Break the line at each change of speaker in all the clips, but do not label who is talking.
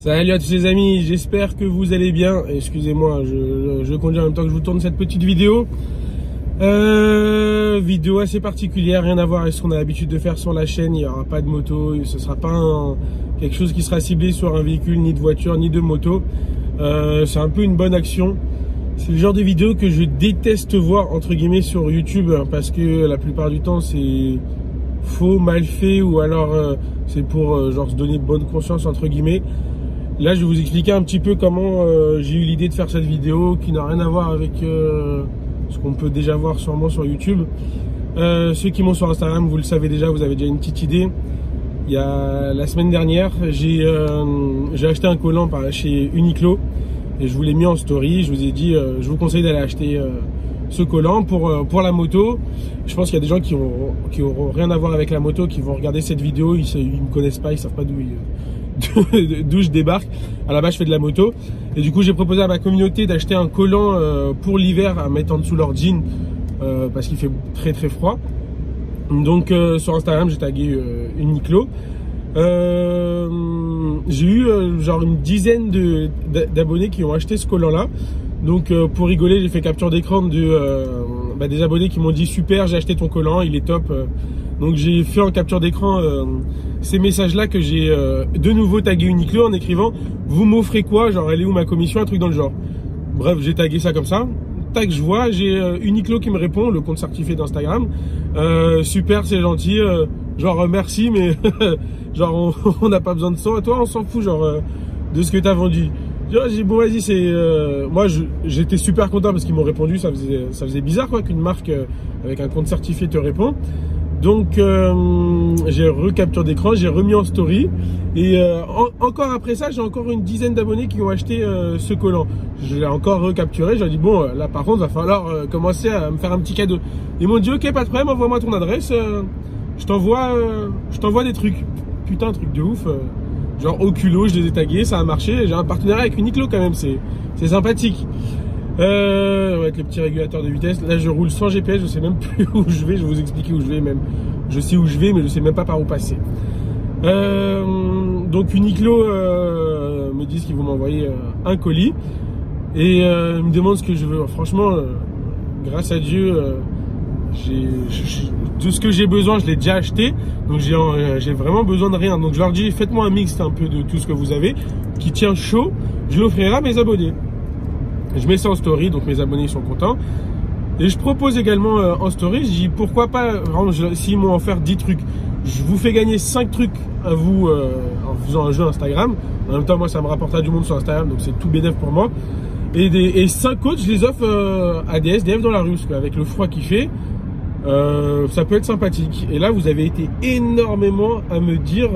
Salut à tous les amis, j'espère que vous allez bien. Excusez-moi, je conduis en même temps que je vous tourne cette petite vidéo. Vidéo assez particulière, rien à voir avec ce qu'on a l'habitude de faire sur la chaîne. Il n'y aura pas de moto, ce sera pas quelque chose qui sera ciblé sur un véhicule, ni de voiture, ni de moto. C'est un peu une bonne action. C'est le genre de vidéo que je déteste voir entre guillemets sur YouTube, hein, parce que la plupart du temps c'est faux, mal fait, ou alors c'est pour genre se donner bonne conscience entre guillemets. Là, je vais vous expliquer un petit peu comment j'ai eu l'idée de faire cette vidéo qui n'a rien à voir avec ce qu'on peut déjà voir sûrement sur YouTube. Ceux qui m'ont sur Instagram, vous le savez déjà, vous avez déjà une petite idée. Il y a la semaine dernière, j'ai acheté un collant chez Uniqlo et je vous l'ai mis en story. Je vous ai dit, je vous conseille d'aller acheter ce collant pour la moto. Je pense qu'il y a des gens qui auront rien à voir avec la moto, qui vont regarder cette vidéo, ils me connaissent pas, ils savent pas d'où je débarque. À la base, je fais de la moto et du coup j'ai proposé à ma communauté d'acheter un collant pour l'hiver à mettre en dessous leur jean parce qu'il fait très très froid. Donc sur Instagram j'ai tagué Uniqlo. J'ai eu genre une dizaine d'abonnés qui ont acheté ce collant là. Donc pour rigoler, j'ai fait capture d'écran des abonnés qui m'ont dit super, j'ai acheté ton collant, il est top. Donc j'ai fait en capture d'écran ces messages là que j'ai de nouveau tagué Uniqlo en écrivant vous m'offrez quoi, genre elle est où ma commission, un truc dans le genre. Bref, j'ai tagué ça comme ça. Tac, je vois, j'ai Uniqlo qui me répond, le compte certifié d'Instagram. Super, c'est gentil, genre merci, mais genre on n'a pas besoin de ça. Toi, on s'en fout genre de ce que t'as vendu. J'ai dit bon vas-y, c'est moi j'étais super content parce qu'ils m'ont répondu. Ça faisait bizarre quoi qu'une marque avec un compte certifié te répond. Donc j'ai recapturé d'écran, j'ai remis en story et encore après ça j'ai encore une dizaine d'abonnés qui ont acheté ce collant. Je l'ai encore recapturé, j'ai dit bon là par contre va falloir commencer à me faire un petit cadeau. Ils m'ont dit ok, pas de problème, envoie-moi ton adresse, je t'envoie des trucs. Putain, un truc de ouf, genre au culot, je les ai tagués, ça a marché. J'ai un partenariat avec Uniqlo quand même, c'est sympathique. Avec le petit régulateur de vitesse. Là je roule sans GPS, je sais même plus où je vais. Je vais vous expliquer où je vais même. Je sais où je vais mais je sais même pas par où passer. Donc Uniqlo me disent qu'ils vont m'envoyer un colis et ils me demandent ce que je veux. Franchement grâce à Dieu tout ce que j'ai besoin je l'ai déjà acheté. Donc j'ai vraiment besoin de rien. Donc je leur dis faites-moi un mix un peu de tout ce que vous avez qui tient chaud. Je l'offrirai à mes abonnés. Je mets ça en story, donc mes abonnés sont contents. Et je propose également en story, je dis pourquoi pas, s'ils m'ont offert 10 trucs, je vous fais gagner 5 trucs à vous en faisant un jeu Instagram. En même temps, moi, ça me rapportera du monde sur Instagram, donc c'est tout bénéf pour moi. Et 5 autres, je les offre à des SDF dans la rue, parce qu'avec le froid qu'il fait, ça peut être sympathique. Et là, vous avez été énormément à me dire...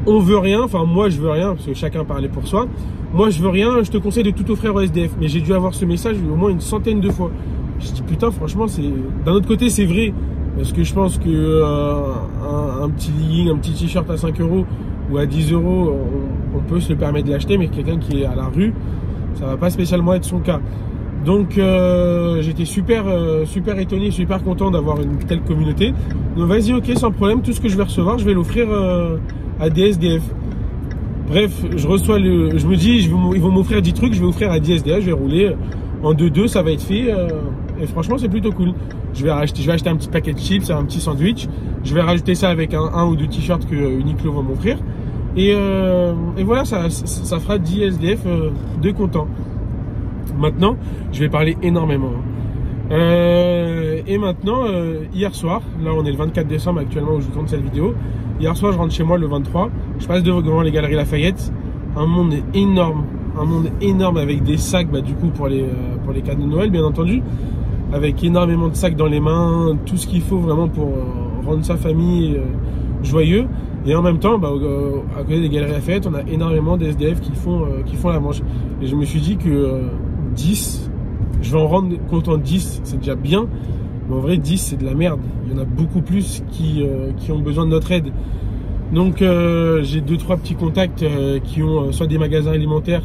on veut rien, enfin moi je veux rien parce que chacun parlait pour soi. Moi je veux rien, je te conseille de tout offrir au SDF. Mais j'ai dû avoir ce message au moins une centaine de fois. Je dis putain, franchement c'est d'un autre côté c'est vrai parce que je pense que un petit legging, un petit t-shirt à 5 € ou à 10 €, on peut se le permettre de l'acheter, mais quelqu'un qui est à la rue, ça va pas spécialement être son cas. Donc j'étais super étonné, super content d'avoir une telle communauté. Donc vas-y, ok, sans problème, tout ce que je vais recevoir, je vais l'offrir à des SDF. Bref, je me dis, ils vont m'offrir 10 trucs, je vais offrir à 10 SDF, je vais rouler en 2-2, ça va être fait. Et franchement, c'est plutôt cool. Je vais acheter un petit paquet de chips, un petit sandwich. Je vais rajouter ça avec un ou deux t-shirts que Uniqlo va m'offrir. Et voilà, ça fera 10 SDF de contents. Maintenant, je vais parler énormément. Et maintenant, hier soir, là on est le 24 décembre actuellement où je tourne cette vidéo. Hier soir, je rentre chez moi le 23. Je passe devant les Galeries Lafayette. Un monde énorme avec des sacs, du coup pour les cadeaux de Noël, bien entendu, avec énormément de sacs dans les mains, tout ce qu'il faut vraiment pour rendre sa famille joyeux. Et en même temps, à côté des Galeries Lafayette, on a énormément de SDF qui font la manche. Et je me suis dit que 10, je vais en rendre compte en 10, c'est déjà bien. Mais en vrai 10 c'est de la merde. Il y en a beaucoup plus qui ont besoin de notre aide. Donc j'ai 2-3 petits contacts qui ont soit des magasins alimentaires,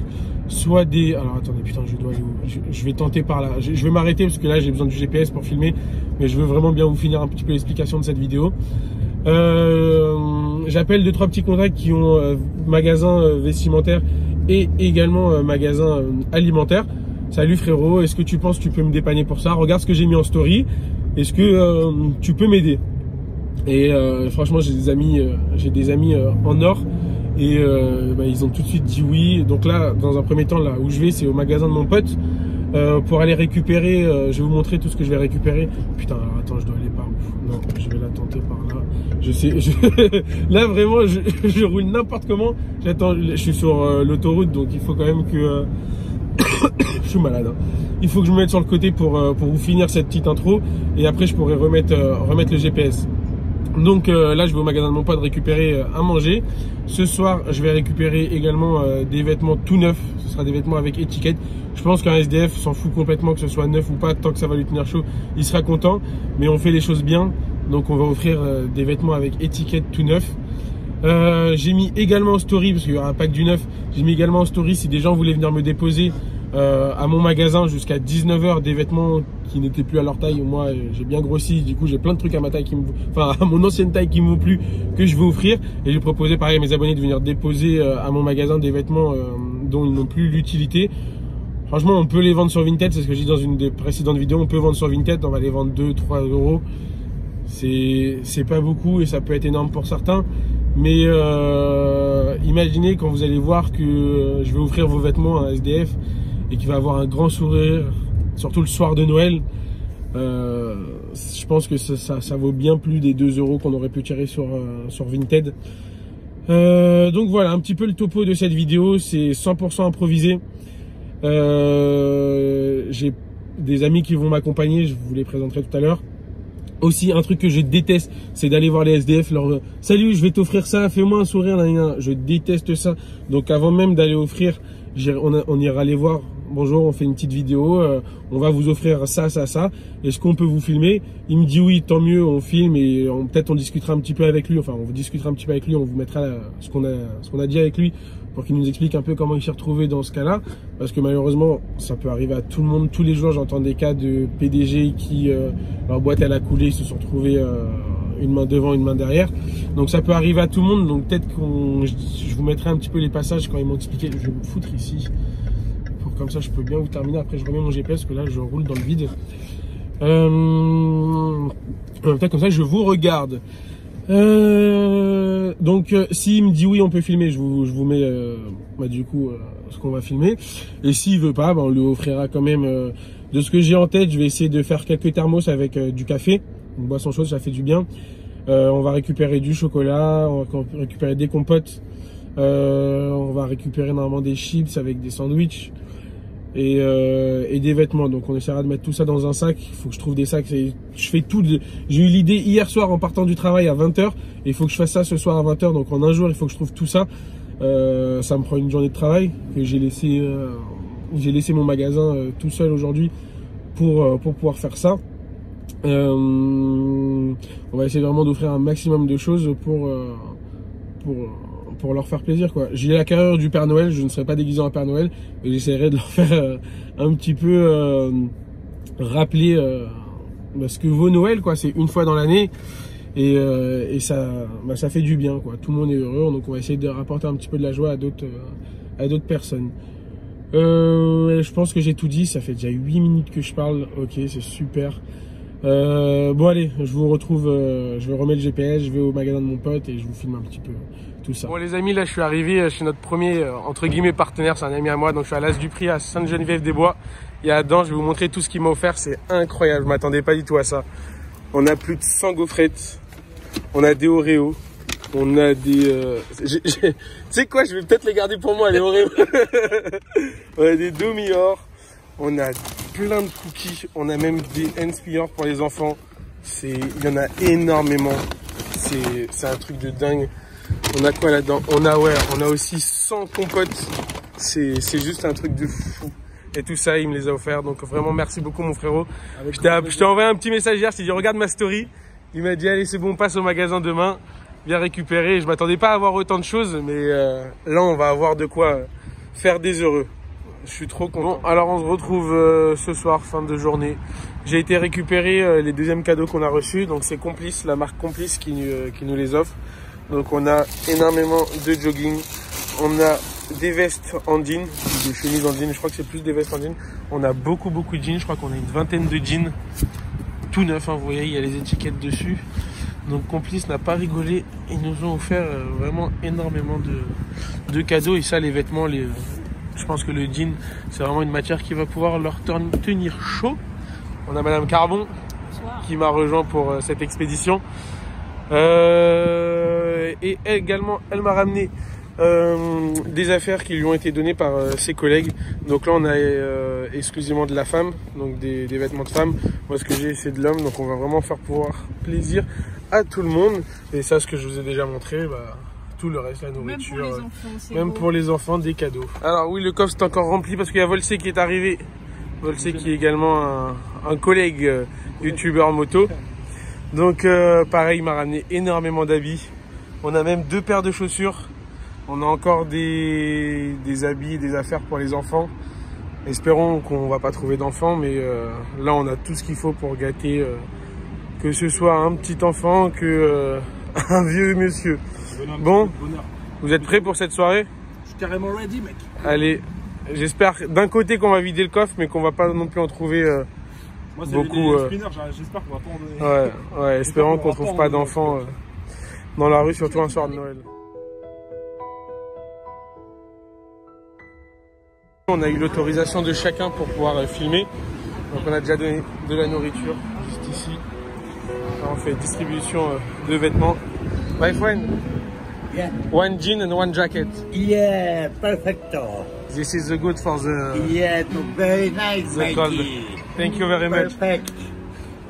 soit des... Alors attendez, putain, je dois aller où? Je vais tenter par là. Je vais m'arrêter parce que là j'ai besoin du GPS pour filmer. Mais je veux vraiment bien vous finir un petit peu l'explication de cette vidéo. j'appelle 2-3 petits contacts qui ont magasin vestimentaire et également magasin alimentaire. Salut frérot, est-ce que tu penses que tu peux me dépanner pour ça? Regarde ce que j'ai mis en story. Est-ce que tu peux m'aider? Et franchement, j'ai des amis en or et ils ont tout de suite dit oui. Donc là, dans un premier temps, là où je vais, c'est au magasin de mon pote pour aller récupérer. Je vais vous montrer tout ce que je vais récupérer. Putain, alors, attends, je dois aller par où? Non, je vais la tenter par là. Je sais, là vraiment, je roule n'importe comment. J'attends, je suis sur l'autoroute, donc il faut quand même que je suis malade. Hein. Il faut que je me mette sur le côté pour vous finir cette petite intro et après je pourrai remettre le GPS. Donc là, je vais au magasin de mon pote récupérer à manger. Ce soir, je vais récupérer également des vêtements tout neufs. Ce sera des vêtements avec étiquette. Je pense qu'un SDF s'en fout complètement que ce soit neuf ou pas. Tant que ça va lui tenir chaud, il sera content. Mais on fait les choses bien. Donc on va offrir des vêtements avec étiquette tout neuf. J'ai mis également en story, parce qu'il y aura un pack du neuf. J'ai mis également en story si des gens voulaient venir me déposer à mon magasin jusqu'à 19 h des vêtements qui n'étaient plus à leur taille. Moi j'ai bien grossi, du coup j'ai plein de trucs à ma taille à mon ancienne taille qui me vaut plus, que je vais offrir. Et j'ai proposé pareil à mes abonnés de venir déposer à mon magasin des vêtements dont ils n'ont plus l'utilité. Franchement, on peut les vendre sur Vinted, c'est ce que j'ai dit dans une des précédentes vidéos. On peut vendre sur Vinted, on va les vendre 2-3 euros. C'est pas beaucoup et ça peut être énorme pour certains. Mais imaginez quand vous allez voir que je vais offrir vos vêtements à un SDF et qu'il va avoir un grand sourire, surtout le soir de Noël. Je pense que ça vaut bien plus des 2 euros qu'on aurait pu tirer sur Vinted. Donc voilà, un petit peu le topo de cette vidéo. C'est 100% improvisé. J'ai des amis qui vont m'accompagner, je vous les présenterai tout à l'heure. Aussi, un truc que je déteste, c'est d'aller voir les SDF, leur salut, je vais t'offrir ça, fais-moi un sourire, là. Je déteste ça. Donc avant même d'aller offrir, on ira les voir. Bonjour, on fait une petite vidéo, on va vous offrir ça, ça, ça. Est-ce qu'on peut vous filmer? Il me dit oui, tant mieux, on filme et peut-être on discutera un petit peu avec lui. Enfin, on discutera un petit peu avec lui, on vous mettra ce qu'on a dit avec lui pour qu'il nous explique un peu comment il s'est retrouvé dans ce cas-là. Parce que malheureusement, ça peut arriver à tout le monde. Tous les jours, j'entends des cas de PDG qui, leur boîte elle a coulé, ils se sont retrouvés une main devant, une main derrière. Donc ça peut arriver à tout le monde. Donc peut-être je vous mettrai un petit peu les passages quand ils m'ont expliqué. Je vais me foutre ici. Comme ça je peux bien vous terminer. Après je remets mon GPS parce que là je roule dans le vide. Peut-être comme ça je vous regarde. Donc s'il me dit oui on peut filmer, je vous mets du coup ce qu'on va filmer. Et s'il veut pas, on lui offrira quand même de ce que j'ai en tête. Je vais essayer de faire quelques thermos avec du café, une boisson chaude, ça fait du bien. On va récupérer du chocolat, on va récupérer des compotes, on va récupérer normalement des chips avec des sandwichs. Et des vêtements. Donc on essaiera de mettre tout ça dans un sac. Il faut que je trouve des sacs. Je fais tout. J'ai eu l'idée hier soir en partant du travail à 20 h. Et il faut que je fasse ça ce soir à 20 h. Donc en un jour il faut que je trouve tout ça. Ça me prend une journée de travail. Que j'ai laissé mon magasin tout seul aujourd'hui pour pouvoir faire ça. On va essayer vraiment d'offrir un maximum de choses pour leur faire plaisir, quoi. J'ai la carrure du Père Noël, je ne serai pas déguisé en Père Noël et j'essaierai de leur faire un petit peu rappeler ce que vaut Noël, quoi. C'est une fois dans l'année et ça fait du bien, quoi. Tout le monde est heureux, donc on va essayer de rapporter un petit peu de la joie à d'autres personnes. Je pense que j'ai tout dit, ça fait déjà 8 minutes que je parle. Ok, c'est super. Bon allez, je vous retrouve, je vais remettre le GPS, je vais au magasin de mon pote et je vous filme un petit peu tout ça. Bon les amis, là je suis arrivé chez notre premier entre guillemets partenaire, c'est un ami à moi, donc je suis à l'As du Prix à Sainte-Geneviève-des-Bois. Et là-dedans, je vais vous montrer tout ce qu'il m'a offert, c'est incroyable, je m'attendais pas du tout à ça. On a plus de 100 gaufrettes, on a des Oreos, on a des... Tu sais quoi, je vais peut-être les garder pour moi les Oreos. On a des Domior. On a plein de cookies, on a même des Inspire pour les enfants. Il y en a énormément. C'est un truc de dingue. On a quoi là-dedans? On a aussi 100 compotes. C'est juste un truc de fou. Et tout ça, il me les a offerts. Donc vraiment, merci beaucoup mon frérot. Je t'ai envoyé un petit message hier, je t'ai dit regarde ma story. Il m'a dit allez c'est bon, passe au magasin demain. Viens récupérer. Je m'attendais pas à avoir autant de choses, mais là on va avoir de quoi faire des heureux. Je suis trop content. Bon, alors on se retrouve ce soir, fin de journée. J'ai été récupérer les deuxièmes cadeaux qu'on a reçus. Donc c'est Complice, la marque Complice qui nous les offre. Donc on a énormément de jogging. On a des vestes en jean, des chemises en jean. Je crois que c'est plus des vestes en jean. On a beaucoup de jeans. Je crois qu'on a une vingtaine de jeans. Tout neuf, hein, vous voyez, il y a les étiquettes dessus. Donc Complice n'a pas rigolé. Ils nous ont offert vraiment énormément de cadeaux. Et ça, les vêtements, je pense que le jean, c'est vraiment une matière qui va pouvoir leur tenir chaud. On a Madame Carbon qui m'a rejoint pour cette expédition. Et également, elle m'a ramené des affaires qui lui ont été données par ses collègues. Donc là, on a exclusivement de la femme, donc des vêtements de femme. Moi, ce que j'ai, c'est de l'homme. Donc on va vraiment faire pouvoir plaisir à tout le monde. Et ça, ce que je vous ai déjà montré, tout le reste, la nourriture, même pour les enfants, des cadeaux. Alors oui, le coffre est encore rempli parce qu'il y a Volsé qui est arrivé. Volsé qui est également un collègue youtubeur moto. Donc pareil, il m'a ramené énormément d'habits. On a même 2 paires de chaussures. On a encore des habits, des affaires pour les enfants. Espérons qu'on va pas trouver d'enfants, mais là on a tout ce qu'il faut pour gâter, que ce soit un petit enfant que un vieux monsieur. Bon, vous êtes prêts pour cette soirée?
Je suis carrément ready, mec.
Allez, j'espère d'un côté qu'on va vider le coffre, mais qu'on va pas non plus en trouver
moi,
beaucoup.
J'espère qu'on va pas en donner.
Ouais, espérons qu'on trouve pas d'enfants dans la rue, surtout un soir de Noël. On a eu l'autorisation de chacun pour pouvoir filmer. Donc on a déjà donné de la nourriture juste ici. Là, on fait distribution de vêtements. My friend,
yeah.
1 jean and 1 jacket.
Yeah, perfecto.
This is the good for the...
Yeah, very nice,
Mikey. Thank you very much.
Perfect.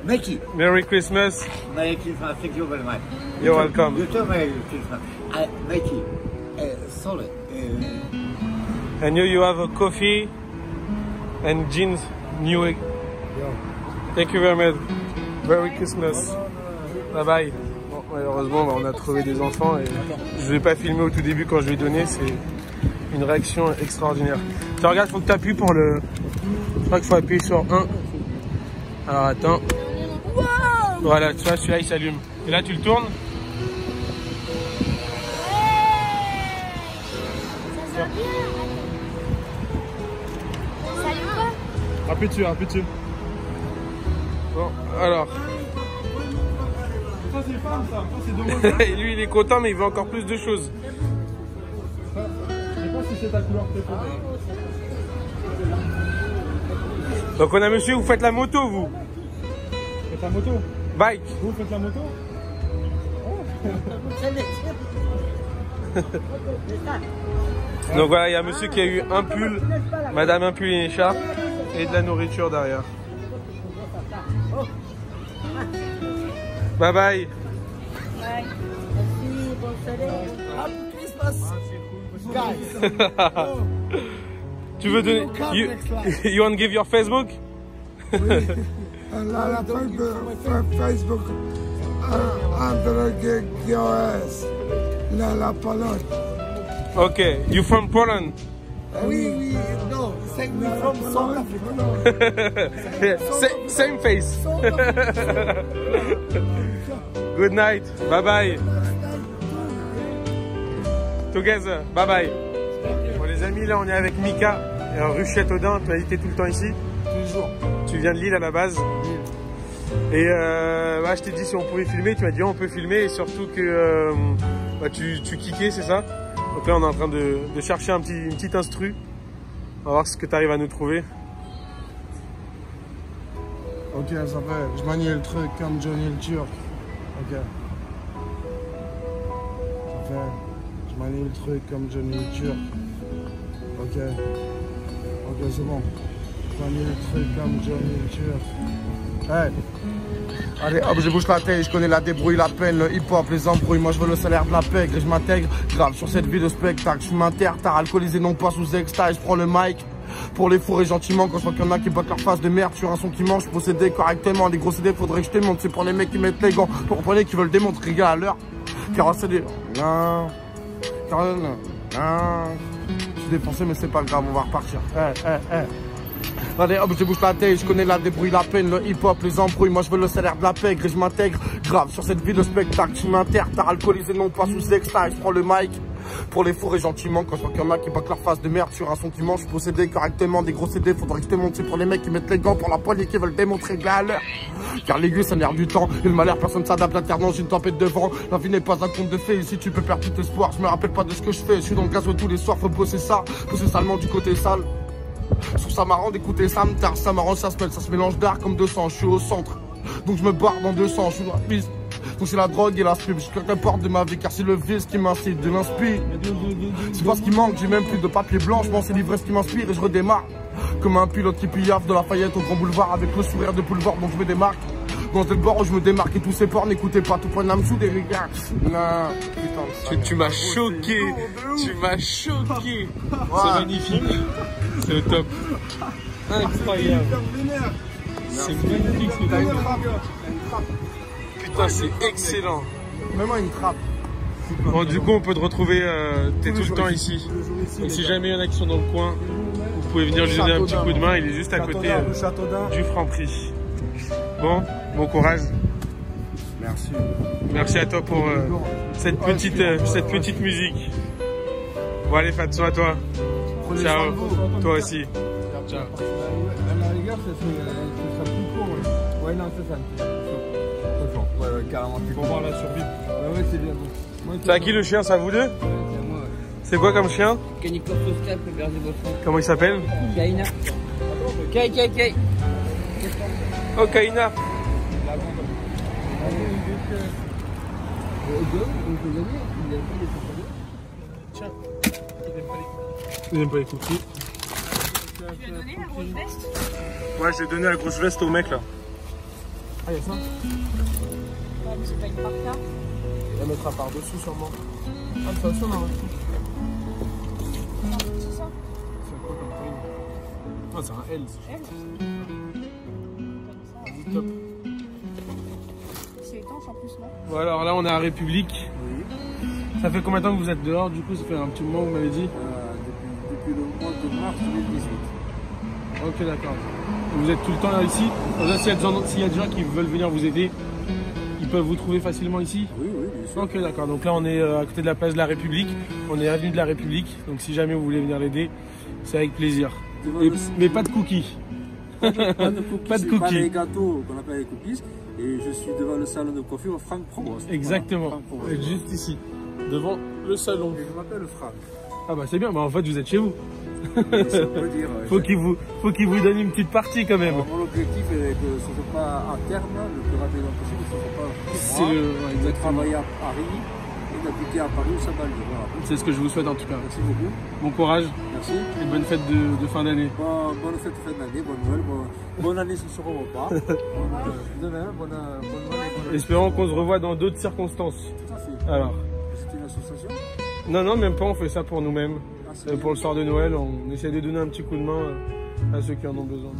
Mikey.
Merry Christmas.
Merry Christmas, thank you very much.
You're welcome.
You too, Merry Christmas. Mikey, sorry.
And you have a coffee and jeans new. Yeah. Thank you very much. Merry Christmas. Bye bye. Bon, malheureusement, on a trouvé des enfants et je ne vais pas filmer au tout début quand je lui ai donné. C'est une réaction extraordinaire. Tu regardes, il faut que tu appuies pour le... Je crois qu'il faut appuyer sur 1. Alors attends. Voilà, tu vois, celui-là il s'allume. Et là tu le tournes.
Appuie dessus, appuie dessus.
Bon, alors.
Ça c'est femme, ça c'est dommage.
Et lui il est content, mais il veut encore plus de choses.
Je sais pas si c'est ta couleur préférée.
Donc on a monsieur, vous faites la moto vous?
Faites la moto?
Bike.
Vous faites la moto?
Donc voilà, il y a monsieur qui a eu un pull, madame un pull et une écharpe et de la nourriture derrière. Bye bye.
Bye. Merci, bonne soirée.
Happy Christmas, guys.
Tu veux donner... You want to give your Facebook?
Oui. La Facebook. André Gios. La Pologne.
Okay, you from Poland?
Oui, no, we from South Africa.
Yeah, same face. Good night. Bye bye. Together. Bye bye. Bon les amis, là on est avec Mika, rue Châteaudun. Tu as été tout le temps ici?
Toujours.
Tu viens de Lille à la base? Et je t'ai dit si on pouvait filmer, tu m'as dit on peut filmer et surtout que tu kickais, c'est ça? Donc là on est en train de chercher une petite instru. On va voir ce que tu arrives à nous trouver.
Ok, ça fait. Je manie le truc comme Johnny le Turc. Ok. Ça fait. Je manie le truc comme Johnny le Turc. Ok. Ok, c'est bon. Je manie le truc comme Johnny le Turc. Hey. Allez hop, je bouge la tête, je connais la débrouille, la peine, le hip-hop, les embrouilles. Moi je veux le salaire de la pègre et je m'intègre grave sur cette vie de spectacle. Je suis m'intertard, alcoolisé non pas sous extase. Je prends le mic pour les fourrer gentiment. Quand je vois qu'il y en a qui battent leur face de merde sur un son qui mange, procéder correctement. Les gros CD faudrait que je te montre. C'est pour les mecs qui mettent les gants. Pour comprenez qui veulent démontrer gars à l'heure. Car c'est des... Non. Non. Je suis dépensé mais c'est pas grave, on va repartir. Allez hop, je bouge la tête, je connais la débrouille, la peine, le hip-hop, les embrouilles. Moi je veux le salaire de la pègre et je m'intègre. Grave sur cette vie de spectacle, tu m'interres. T'as alcoolisé non pas sous extra, je prends le mic. Pour les fourrer gentiment, quand je vois qu'il y en a qui battent leur face de merde sur un son qui mange, je possédais correctement des gros CD, faudrait que je te montre, c'est pour les mecs qui mettent les gants pour la poignée qui veulent démontrer de la l'heure. Car l'aiguille ça nerve du temps, et le malheur personne s'adapte, la terre dans une tempête de vent. La vie n'est pas un conte de fées, ici tu peux perdre tout espoir, je me rappelle pas de ce que je fais, je suis dans le gaz tous les soirs, faut bosser ça, pousser salement du côté sale. Je trouve ça marrant d'écouter ça me tarde, ça m'arrange, ça se mélange d'art comme de sang, je suis au centre. Donc je me barre dans 200, je suis dans la piste. Donc c'est la drogue et la pub, je claque la porte de ma vie car c'est le vice qui m'incite, de l'inspire. C'est pas ce qui manque, j'ai même plus de papier blanc, je pense c'est l'ivresse qui m'inspire et je redémarre. Comme un pilote qui pillave de la Lafayette au grand boulevard avec le sourire de boulevard donc je me démarque. Dans le bord où je me démarque et tous ces ports n'écoutez pas, tout point d'Amsou des regards. Non, putain.
Tu m'as choqué, tu m'as choqué. C'est magnifique, c'est le top. Incroyable. C'est magnifique ce que tu as. Putain, c'est excellent.
Même une trappe.
Bon, du coup, on peut te retrouver, t'es tout le temps ici. Donc, si jamais il y en a qui sont dans le coin, vous pouvez venir lui donner un petit coup de main. Il est juste à côté du Franprix. Bon, bon courage.
Merci.
Merci à toi pour cette petite musique. Bon, allez, Fatso, à toi. Ciao. Toi aussi. Ciao.
Les gars, ça sera plus court. Ouais, non, c'est ça. Ouais, carrément.
Pour voir la survie.
Ouais, c'est bien.
C'est à qui le chien? C'est à vous deux?
C'est à moi.
C'est quoi comme chien?
Canicoptostep, regardez votre.
Comment il s'appelle?
Kaina. Kai.
Oh, Kaina. Tiens, il n'aime pas les cookies.
Tu lui as donné la grosse veste?
Ouais, j'ai donné la grosse veste au mec là.
Ah, il y a ça?
Ouais, mais c'est pas une parka.
Elle mettra par-dessus sûrement. Ah, ça aussi, on a reçu.
C'est ça?
C'est quoi comme taille? Ah, c'est un L.
Elle?
Top.
C'est étanche en plus, non?
Bon, alors là, on est à République. Ça fait combien de temps que vous êtes dehors? Du coup, ça fait un petit moment, vous m'avez dit.
Depuis le mois de mars 2018.
Ok, d'accord. Vous êtes tout le temps là ici. Déjà, s'il y a des gens qui veulent venir vous aider, ils peuvent vous trouver facilement ici?
Oui, bien sûr.
Ok, d'accord. Donc là, on est à côté de la place de la République. On est avenue de la République. Donc si jamais vous voulez venir l'aider, c'est avec plaisir. Mais pas de cookies.
Pas de cookies.
Pas de
Pas
cookies.
les gâteaux qu'on appelle les cookies. Et je suis devant le salon de coiffure Franck Provost.
Exactement.
Voilà, Franck Provost.
Et juste ici, devant le salon.
Et je m'appelle Franck.
Ah bah c'est bien. Bah en fait, vous êtes chez vous.
Si on peut dire.
Faut qu'il vous donne une petite partie quand même.
Alors, mon objectif est que ce ne soit pas à terme, le plus rapidement possible, que ce ne soit pas
C'est
pour moi,
le-
de travailler à Paris et d'habiter à Paris ou Saint-Baldi. Voilà.
C'est ce que je vous souhaite en tout cas.
Merci beaucoup.
Bon courage
Merci.
et bonne fête de fin d'année.
Bonne fête de fin d'année, bonne Noël, bonne année sur ce repas. De même, bonne année.
Espérons qu'on se revoit dans d'autres circonstances.
Tout à fait.
Alors,
C'est une association.
non, même pas, on fait ça pour nous-mêmes.
Ah, c'est
Pour le soir de Noël, on essaie de donner un petit coup de main à ceux qui en ont besoin.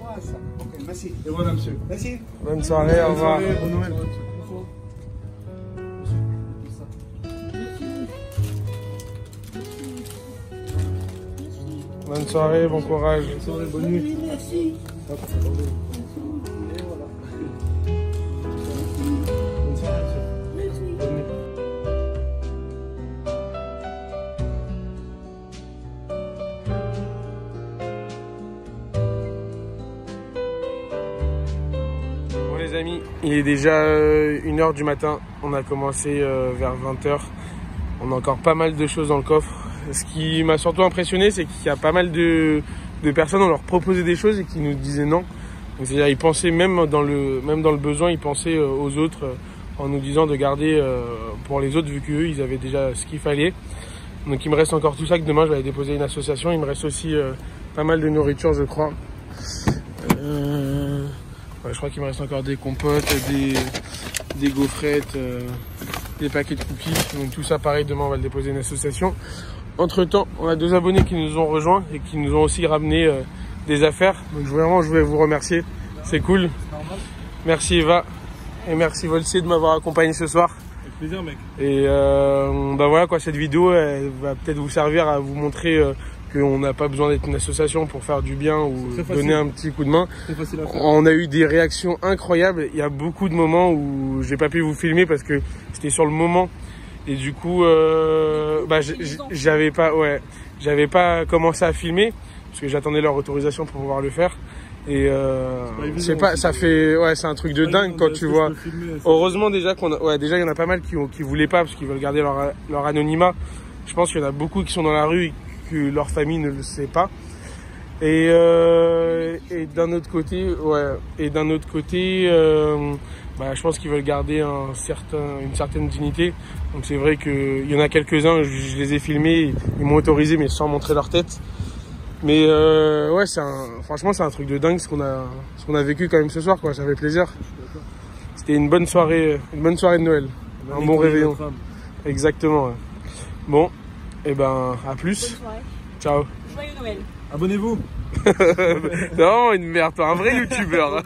Ah, ça. Ok, merci.
Et voilà, monsieur.
Merci.
Bonne soirée, au revoir.
Bonne Noël.
Bonne soirée, bon courage.
Bonne soirée, bonne nuit.
Merci.
Hop, attendez. Bonne soirée, monsieur. Bonne nuit.
Bon les amis, il est déjà 1h du matin. On a commencé vers 20h. On a encore pas mal de choses dans le coffre. Ce qui m'a surtout impressionné, c'est qu'il y a pas mal de personnes, on leur proposait des choses et qui nous disaient non. C'est-à-dire ils pensaient même dans le besoin, ils pensaient aux autres en nous disant de garder pour les autres vu qu'eux, ils avaient déjà ce qu'il fallait. Donc il me reste encore tout ça que demain je vais aller déposer une association. Il me reste aussi pas mal de nourriture je crois. Ouais, je crois qu'il me reste encore des compotes, des gaufrettes, des paquets de cookies. Donc tout ça pareil, demain on va le déposer une association. Entre temps, on a 2 abonnés qui nous ont rejoints et qui nous ont aussi ramené des affaires. Donc vraiment, je voulais vous remercier. C'est cool. Merci Eva et merci Volsier de m'avoir accompagné ce soir.
Avec plaisir, mec.
Et bah voilà quoi, cette vidéo elle va peut-être vous servir à vous montrer qu'on n'a pas besoin d'être une association pour faire du bien ou
C'est facile.
donner un petit coup de main.
C'est facile à faire.
On a eu des réactions incroyables. Il y a beaucoup de moments où j'ai pas pu vous filmer parce que c'était sur le moment. Et du coup, j'avais pas commencé à filmer parce que j'attendais leur autorisation pour pouvoir le faire. Et je sais pas, ça fait, ouais, c'est un truc de dingue quand tu vois. Heureusement déjà déjà il y en a pas mal qui voulaient pas parce qu'ils veulent garder leur anonymat. Je pense qu'il y en a beaucoup qui sont dans la rue et que leur famille ne le sait pas. Et d'un autre côté, je pense qu'ils veulent garder une certaine dignité. Donc c'est vrai qu'il y en a quelques-uns, je les ai filmés, ils m'ont autorisé mais sans montrer leur tête. Mais franchement c'est un truc de dingue ce qu'on a vécu quand même ce soir, quoi. Ça fait plaisir. C'était une bonne soirée de Noël, un bon réveillon. Exactement. Ouais. Bon, et ben à plus.
Bonne soirée.
Ciao.
Joyeux Noël.
Abonnez-vous.
C'est vraiment une merde, toi, un vrai youtubeur.